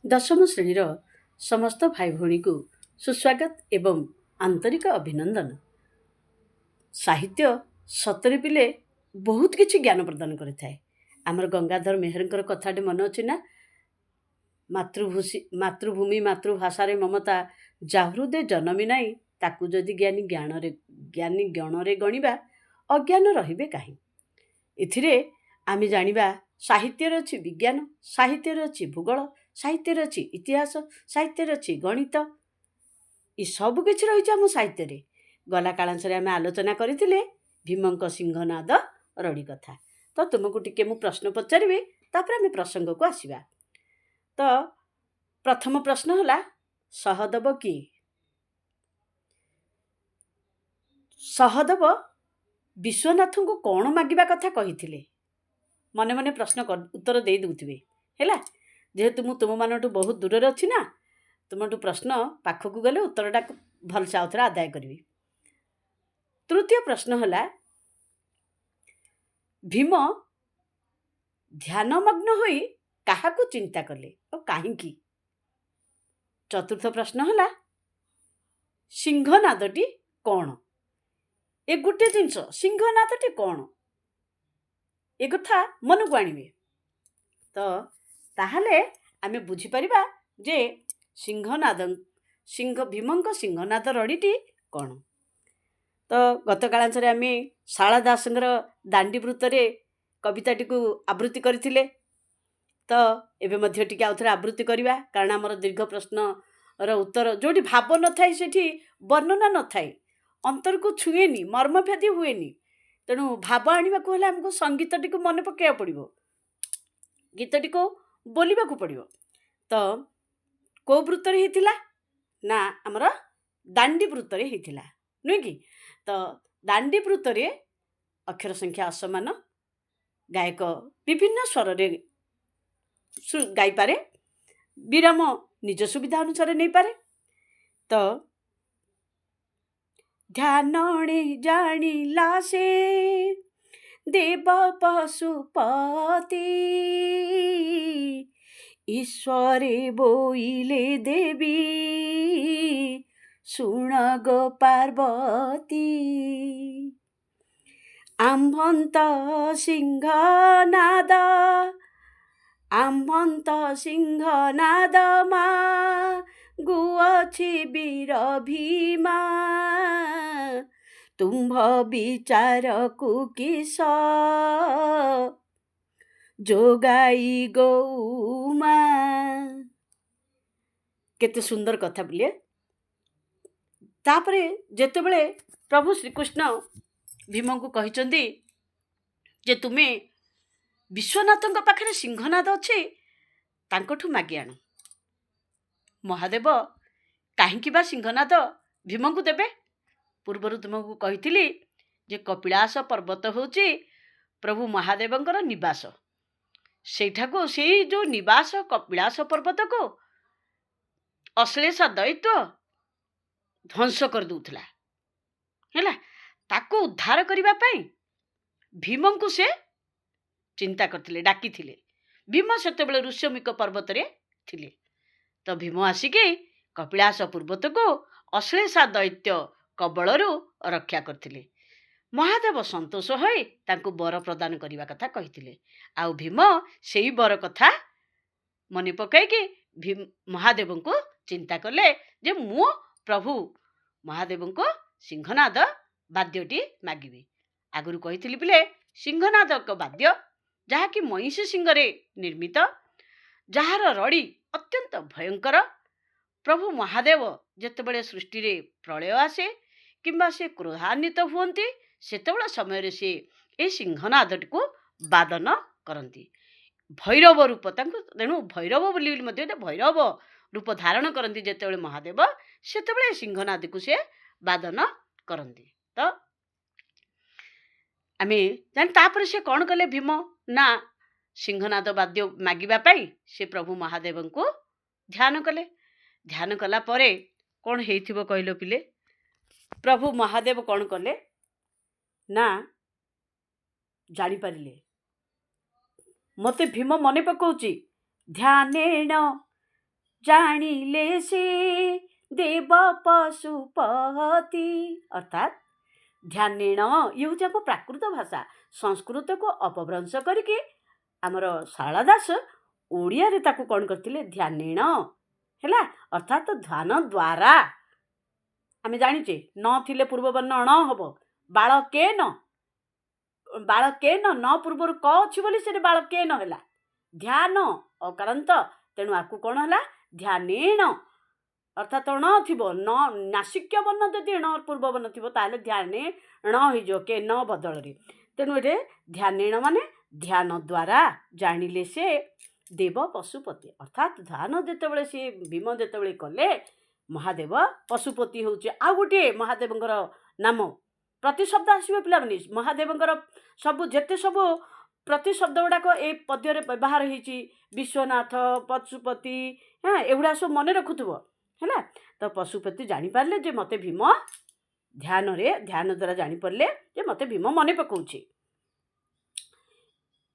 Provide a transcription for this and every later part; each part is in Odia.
ଦଶମ ଶ୍ରେଣୀର ସମସ୍ତ ଭାଇ ଭଉଣୀକୁ ସୁସ୍ୱାଗତ ଏବଂ ଆନ୍ତରିକ ଅଭିନନ୍ଦନ। ସାହିତ୍ୟ ସତରେ ପିଲେ ବହୁତ କିଛି ଜ୍ଞାନ ପ୍ରଦାନ କରିଥାଏ। ଆମର ଗଙ୍ଗାଧର ମେହେରଙ୍କର କଥାଟି ମନେ ଅଛି ନା? ମାତୃଭୂମି ମାତୃଭାଷାରେ ମମତା ଯାହୃଦେ ଜନମି ନାହିଁ, ତାକୁ ଯଦି ଜ୍ଞାନୀ ଗଣରେ ଗଣିବା, ଅଜ୍ଞାନ ରହିବେ କାହିଁ। ଏଥିରେ ଆମେ ଜାଣିବା ସାହିତ୍ୟରେ ଅଛି ବିଜ୍ଞାନ, ସାହିତ୍ୟରେ ଅଛି ଭୂଗୋଳ, ସାହିତ୍ୟରେ ଅଛି ଇତିହାସ, ସାହିତ୍ୟରେ ଅଛି ଗଣିତ। ଏ ସବୁ କିଛି ରହିଛି ଆମ ସାହିତ୍ୟରେ। ଗଲା କାଳାଂଶରେ ଆମେ ଆଲୋଚନା କରିଥିଲେ ଭୀମଙ୍କ ସିଂହନାଦ ରଡ଼ି କଥା। ତ ତୁମକୁ ଟିକେ ମୁଁ ପ୍ରଶ୍ନ ପଚାରିବି, ତାପରେ ଆମେ ପ୍ରସଙ୍ଗକୁ ଆସିବା। ତ ପ୍ରଥମ ପ୍ରଶ୍ନ ହେଲା, ସହଦେବ କିଏ? ସହଦେବ ବିଶ୍ୱନାଥଙ୍କୁ କ'ଣ ମାଗିବା କଥା କହିଥିଲେ? ମନେ ମନେ ପ୍ରଶ୍ନ ଉତ୍ତର ଦେଇ ଦେଉଥିବେ ହେଲା। ଯେହେତୁ ମୁଁ ତୁମମାନଠୁ ବହୁତ ଦୂରରେ ଅଛି ନା, ତୁମଠୁ ପ୍ରଶ୍ନ ପାଖକୁ ଗଲେ ଉତ୍ତରଟା ଭଲସେ ଆଉଥରେ ଆଦାୟ କରିବି। ତୃତୀୟ ପ୍ରଶ୍ନ ହେଲା, ଭୀମ ଧ୍ୟାନମଗ୍ନ ହୋଇ କାହାକୁ ଚିନ୍ତା କଲେ ଓ କାହିଁକି? ଚତୁର୍ଥ ପ୍ରଶ୍ନ ହେଲା, ସିଂହନାଦଟି କ'ଣ? ଏ ଗୋଟିଏ ଜିନିଷ, ସିଂହନାଦଟି କ'ଣ, ଏ କଥା ମନକୁ ଆଣିବେ। ତ ତାହେଲେ ଆମେ ବୁଝିପାରିବା ଯେ ଭୀମଙ୍କ ସିଂହନାଦ ରଡ଼ିଟି କ'ଣ। ତ ଗତ କାଳାଂଶରେ ଆମେ ଶାରଳା ଦାସଙ୍କର ଦାଣ୍ଡି ବୃତ୍ତରେ କବିତାଟିକୁ ଆବୃତ୍ତି କରିଥିଲେ। ତ ଏବେ ମଧ୍ୟ ଟିକେ ଆଉଥରେ ଆବୃତ୍ତି କରିବା, କାରଣ ଆମର ଦୀର୍ଘ ପ୍ରଶ୍ନର ଉତ୍ତର ଯେଉଁଠି ଭାବ ନଥାଏ ସେଠି ବର୍ଣ୍ଣନା ନଥାଏ, ଅନ୍ତରକୁ ଛୁଏଁନି, ମର୍ମଭେଦୀ ହୁଏନି। ତେଣୁ ଭାବ ଆଣିବାକୁ ହେଲେ ଆମକୁ ସଙ୍ଗୀତଟିକୁ ମନେ ପକାଇବାକୁ ପଡ଼ିବ, ଗୀତଟିକୁ ବୋଲିବାକୁ ପଡ଼ିବ। ତ କେଉଁ ବୃତ୍ତରେ ହେଇଥିଲା ନା ଆମର ଦାଣ୍ଡି ବୃତ୍ତରେ ହେଇଥିଲା, ନୁହେଁ କି? ତ ଦାଣ୍ଡି ବୃତ୍ତରେ ଅକ୍ଷର ସଂଖ୍ୟା ଅସମାନ, ଗାୟକ ବିଭିନ୍ନ ସ୍ୱରରେ ଗାଇପାରେ, ବିରାମ ନିଜ ସୁବିଧା ଅନୁସାରେ ନେଇପାରେ। ତ ଧ୍ୟାନଣେ ଜାଣିଲା ସେ ଦେବ ପଶୁପତି, ଈଶ୍ୱରେ ବୋଇଲେ ଦେବୀ ଶୁଣ ଗୋ ପାର୍ବତୀ। ଆମ୍ଭନ୍ତ ସିଂହନାଦ ମା ଗୁଅଛି ବୀର ଭୀମା, ତୁମ୍ଭ ବିଚାରକୁ କିସ ଯୋଗାଇ ଗୌମା। କେତେ ସୁନ୍ଦର କଥା ବୋଲେ। ତାପରେ ଯେତେବେଳେ ପ୍ରଭୁ ଶ୍ରୀକୃଷ୍ଣ ଭୀମଙ୍କୁ କହିଛନ୍ତି ଯେ ତୁମେ ବିଶ୍ୱନାଥଙ୍କ ପାଖରେ ସିଂହନାଦ ଅଛି, ତାଙ୍କଠୁ ମାଗି ଆଣ। ମହାଦେବ କାହିଁକି ବା ସିଂହନାଦ ଭୀମଙ୍କୁ ଦେବେ? ପୂର୍ବରୁ ତୁମକୁ କହିଥିଲି ଯେ କପିଳାସ ପର୍ବତ ହେଉଛି ପ୍ରଭୁ ମହାଦେବଙ୍କର ନିବାସ। ସେଇ ଯେଉଁ ନିବାସ କପିଳାସ ପର୍ବତକୁ ଅଶ୍ଳେଷ ଦୈତ୍ୟ ଧ୍ୱଂସ କରିଦେଉଥିଲା ହେଲା। ତାକୁ ଉଦ୍ଧାର କରିବା ପାଇଁ ଭୀମଙ୍କୁ ସେ ଚିନ୍ତା କରିଥିଲେ, ଡାକିଥିଲେ। ଭୀମ ସେତେବେଳେ ଋଷ୍ୟମୁକ ପର୍ବତରେ ଥିଲେ। ତ ଭୀମ ଆସିକି କପିଳାସ ପର୍ବତକୁ ଅଶ୍ଳେଷ ଦୈତ୍ୟ କବଳରୁ ରକ୍ଷା କରିଥିଲେ। ମହାଦେବ ସନ୍ତୋଷ ହୋଇ ତାଙ୍କୁ ବର ପ୍ରଦାନ କରିବା କଥା କହିଥିଲେ। ଆଉ ଭୀମ ସେଇ ବର କଥା ମନେ ପକାଇକି ମହାଦେବଙ୍କୁ ଚିନ୍ତା କଲେ ଯେ ମୁଁ ପ୍ରଭୁ ମହାଦେବଙ୍କୁ ସିଂହନାଦ ବାଦ୍ୟଟି ମାଗିବି। ଆଗରୁ କହିଥିଲି ପିଲେ, ସିଂହନାଦ ଏକ ବାଦ୍ୟ ଯାହାକି ମଇଁଷି ଶିଙ୍ଗରେ ନିର୍ମିତ, ଯାହାର ରଡ଼ି ଅତ୍ୟନ୍ତ ଭୟଙ୍କର। ପ୍ରଭୁ ମହାଦେବ ଯେତେବେଳେ ସୃଷ୍ଟିରେ ପ୍ରଳୟ ଆସେ କିମ୍ବା ସେ କ୍ରୋଧାନ୍ୱିତ ହୁଅନ୍ତି, ସେତେବେଳେ ସମୟରେ ସେ ଏହି ସିଂହନାଦଟିକୁ ବାଦନ କରନ୍ତି। ଭୈରବ ରୂପ ତାଙ୍କୁ, ତେଣୁ ଭୈରବ ବୋଲି ମଧ୍ୟ ଭୈରବ ରୂପ ଧାରଣ କରନ୍ତି ଯେତେବେଳେ ମହାଦେବ, ସେତେବେଳେ ସିଂହନାଦକୁ ସେ ବାଦନ କରନ୍ତି। ତ ଆମେ ତାପରେ ସେ କ'ଣ କଲେ ଭୀମ ନା ସିଂହନାଦ ବାଦ୍ୟ ମାଗିବା ପାଇଁ ସେ ପ୍ରଭୁ ମହାଦେବଙ୍କୁ ଧ୍ୟାନ କଲେ। ଧ୍ୟାନ କଲା ପରେ କ'ଣ ହେଇଥିବ କହିଲ ପିଲେ? ପ୍ରଭୁ ମହାଦେବ କ'ଣ କଲେ ନା ଜାଣିପାରିଲେ, ମୋତେ ଭୀମ ମନେ ପକାଉଛି। ଧ୍ୟାନେଣ ଜାଣିଲେ ସେ ଦେବ ପଶୁପତି। ଅର୍ଥାତ୍ ଧ୍ୟାନେଣ ଇଏ ହେଉଛି ଆମ ପ୍ରାକୃତ ଭାଷା। ସଂସ୍କୃତକୁ ଅପଭ୍ରଂଶ କରିକି ଆମର ଶାରଳା ଦାସ ଓଡ଼ିଆରେ ତାକୁ କ'ଣ କରିଥିଲେ, ଧ୍ୟାନେଣ ହେଲା। ଅର୍ଥାତ୍ ଧ୍ୟାନ ଦ୍ୱାରା। ଆମେ ଜାଣିଛେ ନ ଥିଲେ ପୂର୍ବବର୍ଣ୍ଣ ଣ ହବ। ବାଳକେନ, ବାଳକେନ ନ ପୂର୍ବରୁ କ ଅଛି ବୋଲି ସେଠି ବାଳକେନ ହେଲା। ଧ୍ୟାନ ଅକାରାନ୍ତ, ତେଣୁ ଆକୁ କ'ଣ ହେଲା, ଧ୍ୟାନେଣ। ଅର୍ଥାତ୍ ଣ ଥିବ, ନ ନାସିକ୍ୟ ବର୍ଣ୍ଣ ଯଦି ଣ ପୂର୍ବବର୍ଣ୍ଣ ଥିବ ତାହେଲେ ଧ୍ୟାନେ ଣ ହେଇଯିବ କେ ନ ବଦଳରେ। ତେଣୁ ଏଠି ଧ୍ୟାନେଣ ମାନେ ଧ୍ୟାନ ଦ୍ୱାରା ଜାଣିଲେ ସେ ଦେବ ପଶୁପତି। ଅର୍ଥାତ୍ ଧ୍ୟାନ ଯେତେବେଳେ ସିଏ ଭୀମ ଯେତେବେଳେ କଲେ, ମହାଦେବ ପଶୁପତି ହେଉଛି ଆଉ ଗୋଟିଏ ମହାଦେବଙ୍କର ନାମ। ପ୍ରତିଶବ୍ଦ ଆସିବ ପିଲାମାନେ। ମହାଦେବଙ୍କର ସବୁ ଯେତେ ସବୁ ପ୍ରତିଶବ୍ଦ ଗୁଡ଼ାକ ଏ ପଦ୍ୟରେ ବ୍ୟବହାର ହେଇଛି, ବିଶ୍ୱନାଥ, ପଶୁପତି, ଏଗୁଡ଼ା ସବୁ ମନେ ରଖୁଥିବ ହେଲା। ତ ପଶୁପତି ଜାଣିପାରିଲେ ଯେ ମୋତେ ଭୀମ ଧ୍ୟାନ ଦ୍ୱାରା ଜାଣିପାରିଲେ ଯେ ମୋତେ ଭୀମ ମନେ ପକାଉଛି।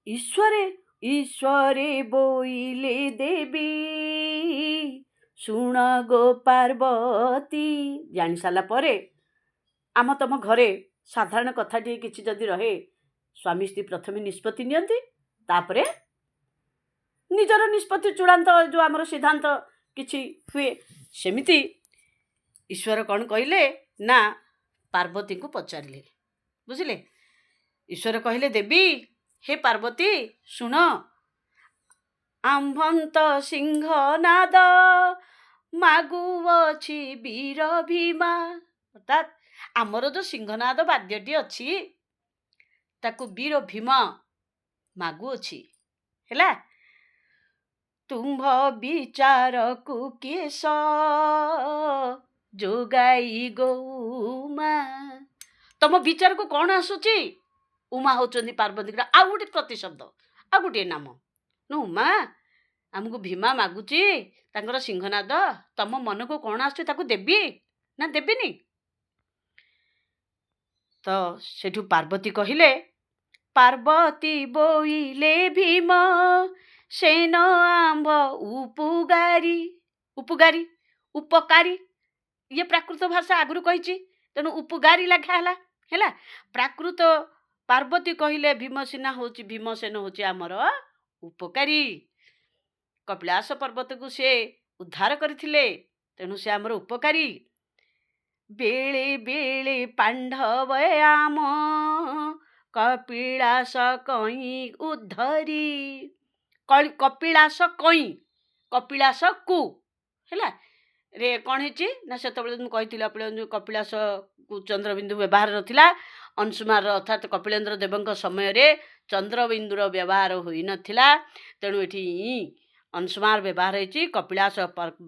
ଈଶ୍ୱରେ ବୋଇଲେ ଦେବୀ ଶୁଣ ଗୋ ପାର୍ବତୀ। ଜାଣି ସାରିଲା ପରେ ଆମ ତମ ଘରେ ସାଧାରଣ କଥାଟିଏ କିଛି ଯଦି ରହେ, ସ୍ୱାମୀ ସ୍ତ୍ରୀ ପ୍ରଥମେ ନିଷ୍ପତ୍ତି ନିଅନ୍ତି, ତାପରେ ନିଜର ନିଷ୍ପତ୍ତି ଚୂଡ଼ାନ୍ତ ଯେଉଁ ଆମର ସିଦ୍ଧାନ୍ତ କିଛି ହୁଏ। ସେମିତି ଈଶ୍ୱର କ'ଣ କହିଲେ ନା ପାର୍ବତୀଙ୍କୁ ପଚାରିଲେ, ବୁଝିଲେ। ଈଶ୍ୱର କହିଲେ, ଦେବୀ ହେ ପାର୍ବତୀ ଶୁଣ, ଆମ୍ଭନ୍ତ ସିଂହନାଦ ମାଗୁଅଛି ବୀର ଭୀମା। ଅର୍ଥାତ୍ ଆମର ଯେଉଁ ସିଂହନାଦ ବାଦ୍ୟଟି ଅଛି ତାକୁ ବୀର ଭୀମ ମାଗୁଅଛି ହେଲା। ତୁମ୍ଭ ବିଚାରକୁ କେଶ ଯୋଗାଇ ଗୋ ଉମା। ତମ ବିଚାରକୁ କ'ଣ ଆସୁଛି? ଉମା ହେଉଛନ୍ତି ପାର୍ବତୀଙ୍କର ଆଉ ଗୋଟେ ପ୍ରତିଶବ୍ଦ, ଆଉ ଗୋଟିଏ ନାମ। ଉମା ଆମକୁ ଭୀମା ମାଗୁଛି ତାଙ୍କର ସିଂହନାଦ, ତମ ମନକୁ କ'ଣ ଆସୁଛି ତାକୁ ଦେବି ନା ଦେବିନି? ତ ସେଠୁ ପାର୍ବତୀ କହିଲେ, ପାର୍ବତୀ ବୋଇଲେ ଭୀମ ସେନ ଆମ୍ଭ ଉପକାରୀ। ଉପକାରୀ ଇଏ ପ୍ରାକୃତ ଭାଷା ଆଗରୁ କହିଛି, ତେଣୁ ଉପକାରୀ ଲେଖା ହେଲା। ପ୍ରାକୃତ ପାର୍ବତୀ କହିଲେ ଭୀମସେନ ହେଉଛି ଆମର ଉପକାରୀ। କପିଳାସ ପର୍ବତକୁ ସେ ଉଦ୍ଧାର କରିଥିଲେ, ତେଣୁ ସେ ଆମର ଉପକାରୀ। ବେଳେ ବେଳେ ପାଣ୍ଡବ ଆମ କପିଳାସ କଇଁ ଉଦ୍ଧରି। କପିଳାସକୁ ହେଲା ରେ କ'ଣ ହେଇଛି ନା, ସେତେବେଳେ ମୁଁ କହିଥିଲି ଆପଣଙ୍କୁ କପିଳାସକୁ ଚନ୍ଦ୍ରବିନ୍ଦୁ ବ୍ୟବହାର ନଥିଲା। ଅଂଶୁମାନର ଅର୍ଥାତ୍ କପିଳେନ୍ଦ୍ର ଦେବଙ୍କ ସମୟରେ ଚନ୍ଦ୍ରବିନ୍ଦୁର ବ୍ୟବହାର ହୋଇନଥିଲା, ତେଣୁ ଏଠି ଅଂଶୁମାନ ବ୍ୟବହାର ହେଇଛି। କପିଳାସ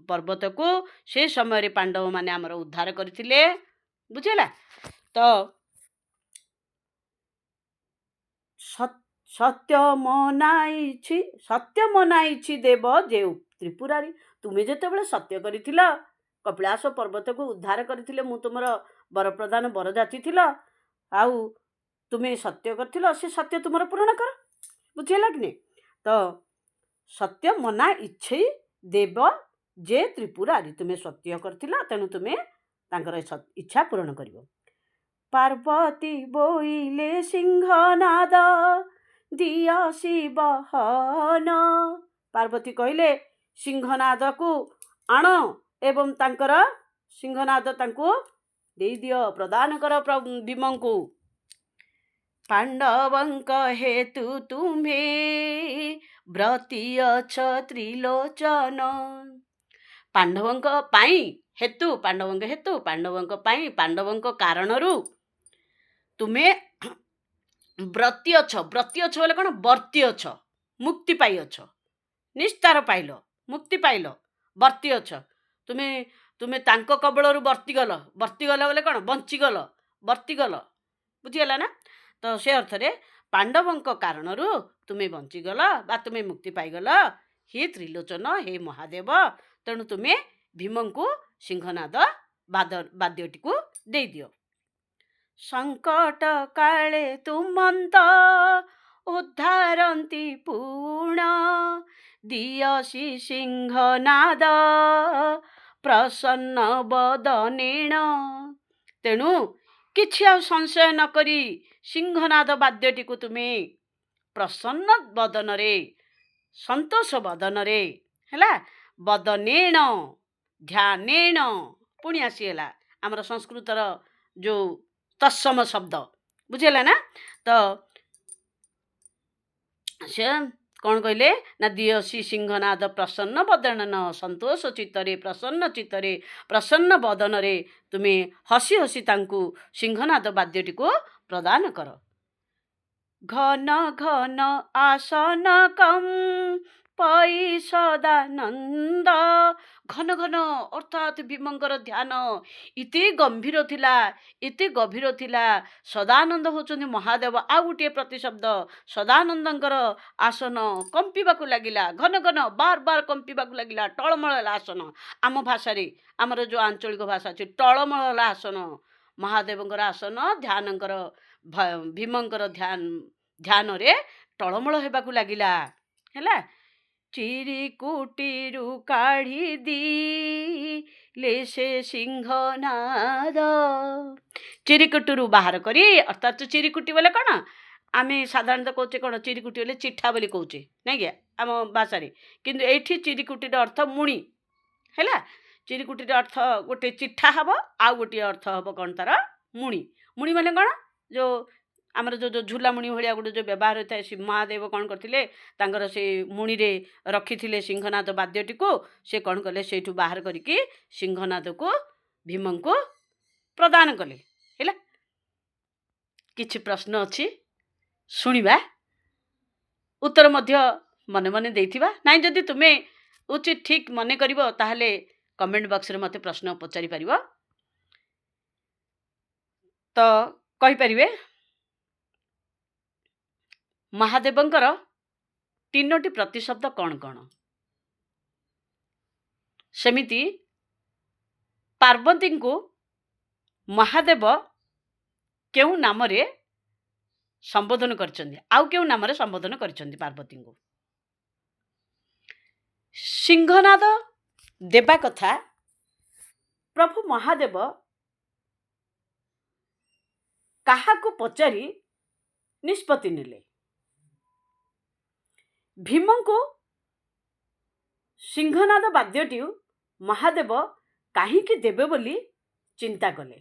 ପର୍ବତକୁ ସେ ସମୟରେ ପାଣ୍ଡବମାନେ ଆମର ଉଦ୍ଧାର କରିଥିଲେ, ବୁଝିଲା। ତ ସତ୍ୟ ମନାଇଛି ଦେବ ଯେଉ ତ୍ରିପୁରାରୀ। ତୁମେ ଯେତେବେଳେ ସତ୍ୟ କରିଥିଲ, କପିଳାସ ପର୍ବତକୁ ଉଦ୍ଧାର କରିଥିଲେ, ମୁଁ ତୁମର ବରପ୍ରଧାନ ବରଯାଚୀ ଥିଲ, ଆଉ ତୁମେ ସତ୍ୟ କରିଥିଲ, ସେ ସତ୍ୟ ତୁମର ପୂରଣ କର, ବୁଝିହେଲା କି ନାହିଁ। ତ ସତ୍ୟ ମନା ଇଚ୍ଛେଇ ଦେବ ଯେ ତ୍ରିପୁରାରୀ, ତୁମେ ସତ୍ୟ କରିଥିଲ, ତେଣୁ ତୁମେ ତାଙ୍କର ଇଚ୍ଛା ପୂରଣ କରିବ। ପାର୍ବତୀ ବୋଇଲେ ସିଂହନାଦ ଦିଅ ଶିବହନ। ପାର୍ବତୀ କହିଲେ ସିଂହନାଦକୁ ଆଣ ଏବଂ ତାଙ୍କର ସିଂହନାଦ ତାଙ୍କୁ ଦେଇଦିଅ, ପ୍ରଦାନ କର ଭୀମଙ୍କୁ। ପାଣ୍ଡବଙ୍କ ହେତୁ ତୁମ୍ଭେ ବ୍ରତୀ ଅଛ ତ୍ରିଲୋଚନ। ପାଣ୍ଡବଙ୍କ ପାଇଁ ପାଣ୍ଡବଙ୍କ କାରଣରୁ ତୁମେ ବ୍ରତୀ ଅଛ। ବ୍ରତୀ ଅଛ ବୋଲେ କ'ଣ? ବର୍ତ୍ତୀ ଅଛ, ମୁକ୍ତି ପାଇଅଛ, ନିସ୍ତାର ପାଇଲ, ମୁକ୍ତି ପାଇଲ, ବର୍ତ୍ତୀ ଅଛ। ତୁମେ ତାଙ୍କ କବଳରୁ ବର୍ତ୍ତିଗଲ ବୋଲେ କ'ଣ? ବଞ୍ଚିଗଲ, ବର୍ତ୍ତିଗଲ, ବୁଝିଗଲା ନା। ତ ସେ ଅର୍ଥରେ ପାଣ୍ଡବଙ୍କ କାରଣରୁ ତୁମେ ବଞ୍ଚିଗଲ ବା ତୁମେ ମୁକ୍ତି ପାଇଗଲ, ହେ ତ୍ରିଲୋଚନ, ହେ ମହାଦେବ, ତେଣୁ ତୁମେ ଭୀମଙ୍କୁ ସିଂହନାଦ ବାଦ୍ୟଟିକୁ ଦେଇଦିଅ। ସଙ୍କଟ କାଳେ ତୁମନ୍ତ ଉଦ୍ଧାରନ୍ତି ପୁଣ ଦିଅସି ସିଂହନାଦ ପ୍ରସନ୍ନ ବଦନେଣ। ତେଣୁ କିଛି ଆଉ ସଂଶୟ ନ କରି ସିଂହନାଦ ବାଦ୍ୟଟିକୁ ତୁମେ ପ୍ରସନ୍ନ ବଦନରେ ସନ୍ତୋଷ ବଦନରେ ହେଲା ବଦନେଣ ଧ୍ୟାନେଣ ପୁଣି ଆସିଗଲା ଆମର ସଂସ୍କୃତର ଯେଉଁ ତତ୍ସମ ଶବ୍ଦ ବୁଝିହେଲା ନା। ତ ସେ କ'ଣ କହିଲେ ନା ଦିଅସି ସିଂହନାଦ ପ୍ରସନ୍ନ ବଦନ ସନ୍ତୋଷ ଚିତ୍ତରେ ପ୍ରସନ୍ନ ଚିତ୍ତରେ ପ୍ରସନ୍ନ ବଦନରେ ତୁମେ ହସି ହସି ତାଙ୍କୁ ସିଂହନାଦ ବାଦ୍ୟଟିକୁ ପ୍ରଦାନ କର। ଘନ ଘନ ଆସନ ପଇ ସଦାନନ୍ଦ। ଘନ ଘନ ଅର୍ଥାତ୍ ଭୀମଙ୍କର ଧ୍ୟାନ ଏତେ ଗମ୍ଭୀର ଥିଲା ଏତେ ଗଭୀର ଥିଲା। ସଦାନନ୍ଦ ହେଉଛନ୍ତି ମହାଦେବ। ଆଉ ଗୋଟିଏ ପ୍ରତିଶବ୍ଦ ସଦାନନ୍ଦଙ୍କର ଆସନ କମ୍ପିବାକୁ ଲାଗିଲା ଘନ ଘନ ବାର ବାର କମ୍ପିବାକୁ ଲାଗିଲା। ଟଳମଳ ହେଲା ଆସନ। ଆମ ଭାଷାରେ ଆମର ଯେଉଁ ଆଞ୍ଚଳିକ ଭାଷା ଅଛି ଟଳମଳ ହେଲା ଆସନ ମହାଦେବଙ୍କର ଆସନ ଧ୍ୟାନଙ୍କର ଭୀମଙ୍କର ଧ୍ୟାନରେ ଟଳମଳ ହେବାକୁ ଲାଗିଲା ହେଲା। ଚିରିକୁଟିରୁ କାଢ଼ି ଦିଲେ ସେ ସିଂହନାଦ। ଚିରିକୁଟିରୁ ବାହାର କରି ଅର୍ଥାତ୍ ଚିରିକୁଟି ବୋଲେ କ'ଣ ଆମେ ସାଧାରଣତଃ କହୁଛେ କ'ଣ ଚିରିକୁଟି ବୋଲେ ଚିଠା ବୋଲି କହୁଛେ ନାଇଁ କି ଆମ ଭାଷାରେ। କିନ୍ତୁ ଏଇଠି ଚିରିକୁଟିର ଅର୍ଥ ମୁଣି ହେଲା। ଚିରିକୁଟିର ଅର୍ଥ ଗୋଟେ ଚିଠା ହେବ ଆଉ ଗୋଟିଏ ଅର୍ଥ ହେବ କ'ଣ ତାର ମୁଣି। ମୁଣି ମାନେ କ'ଣ ଯେଉଁ ଆମର ଯେଉଁ ଝୁଲାମୁଣି ଭଳିଆ ଗୋଟେ ଯେଉଁ ବ୍ୟବହାର ହୋଇଥାଏ ସେ ମହାଦେବ କ'ଣ କରିଥିଲେ ତାଙ୍କର ସେ ମୁଣିରେ ରଖିଥିଲେ ସିଂହନାଦ ବାଦ୍ୟଟିକୁ। ସେ କ'ଣ କଲେ ସେଇଠୁ ବାହାର କରିକି ସିଂହନାଦକୁ ଭୀମଙ୍କୁ ପ୍ରଦାନ କଲେ ହେଲା। କିଛି ପ୍ରଶ୍ନ ଅଛି ଶୁଣିବା ଉତ୍ତର ମଧ୍ୟ ମନେ ମନେ ଦେଇଥିବା। ନାଇଁ ଯଦି ତୁମେ ଉଚିତ ଠିକ୍ ମନେ କରିବ ତାହେଲେ କମେଣ୍ଟ ବକ୍ସରେ ମୋତେ ପ୍ରଶ୍ନ ପଚାରି ପାରିବ। ତ କହିପାରିବେ ମହାଦେବଙ୍କର 3ଟି ପ୍ରତିଶବ୍ଦ କ'ଣ କ'ଣ? ସେମିତି ପାର୍ବତୀଙ୍କୁ ମହାଦେବ କେଉଁ ନାମରେ ସମ୍ବୋଧନ କରିଛନ୍ତି ଆଉ କେଉଁ ନାମରେ ସମ୍ବୋଧନ କରିଛନ୍ତି ପାର୍ବତୀଙ୍କୁ? ସିଂହନାଦ ଦେବା କଥା ପ୍ରଭୁ ମହାଦେବ କାହାକୁ ପଚାରି ନିଷ୍ପତ୍ତି ନେଲେ? ଭୀମଙ୍କୁ ସିଂହନାଦ ବାଦ୍ୟଟି ମହାଦେବ କାହିଁକି ଦେବେ ବୋଲି ଚିନ୍ତା କଲେ?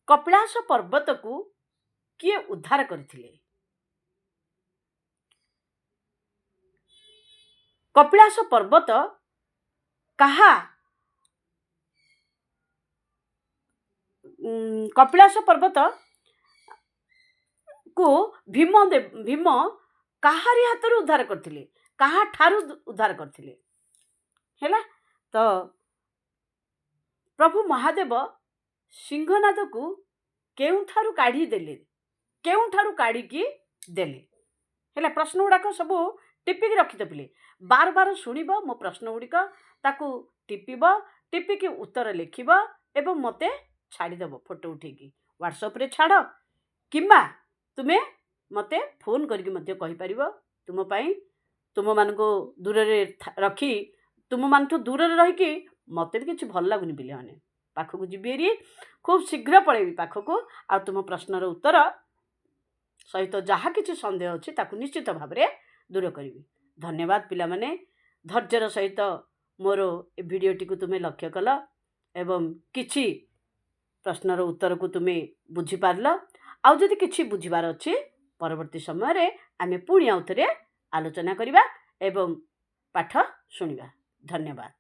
କପିଳାସ ପର୍ବତକୁ କିଏ ଉଦ୍ଧାର କରିଥିଲେ? କପିଳାସ ପର୍ବତ କପିଳାସ ପର୍ବତକୁ ଭୀମ କାହାରି ହାତରୁ ଉଦ୍ଧାର କରିଥିଲେ କାହାଠାରୁ ଉଦ୍ଧାର କରିଥିଲେ ହେଲା। ତ ପ୍ରଭୁ ମହାଦେବ ସିଂହନାଦକୁ କେଉଁଠାରୁ କାଢ଼ିକି ଦେଲେ ହେଲା। ପ୍ରଶ୍ନ ଗୁଡ଼ାକ ସବୁ ଟିପିକି ରଖିଦେଲେ। ବାର ବାର ଶୁଣିବ ମୋ ପ୍ରଶ୍ନ ଗୁଡ଼ିକ ତାକୁ ଟିପିକି ଉତ୍ତର ଲେଖିବ ଏବଂ ମୋତେ ଛାଡ଼ିଦେବ ଫଟୋ ଉଠେଇକି ହ୍ୱାଟ୍ସଆପ୍ରେ ଛାଡ଼ କିମ୍ବା ତୁମେ ମୋତେ ଫୋନ୍ କରିକି ମଧ୍ୟ କହିପାରିବ। ତୁମମାନଙ୍କୁ ଦୂରରେ ରଖି ତୁମମାନଠୁ ଦୂରରେ ରହିକି ମୋତେ ବି କିଛି ଭଲ ଲାଗୁନି ପିଲାମାନେ। ପାଖକୁ ଯିବି ହେରି ଖୁବ୍ ଶୀଘ୍ର ପଳେଇବି ପାଖକୁ ଆଉ ତୁମ ପ୍ରଶ୍ନର ଉତ୍ତର ସହିତ ଯାହା କିଛି ସନ୍ଦେହ ଅଛି ତାକୁ ନିଶ୍ଚିତ ଭାବରେ ଦୂର କରିବି। ଧନ୍ୟବାଦ ପିଲାମାନେ। ଧୈର୍ଯ୍ୟର ସହିତ ମୋର ଏ ଭିଡ଼ିଓଟିକୁ ତୁମେ ଲକ୍ଷ୍ୟ କଲ ଏବଂ କିଛି ପ୍ରଶ୍ନର ଉତ୍ତରକୁ ତୁମେ ବୁଝିପାରିଲ। ଆଉ ଯଦି କିଛି ବୁଝିବାର ଅଛି ପରବର୍ତ୍ତୀ ସମୟରେ ଆମେ ପୁଣି ଆଉ ଥରେ ଆଲୋଚନା କରିବା ଏବଂ ପାଠ ଶୁଣିବା। ଧନ୍ୟବାଦ।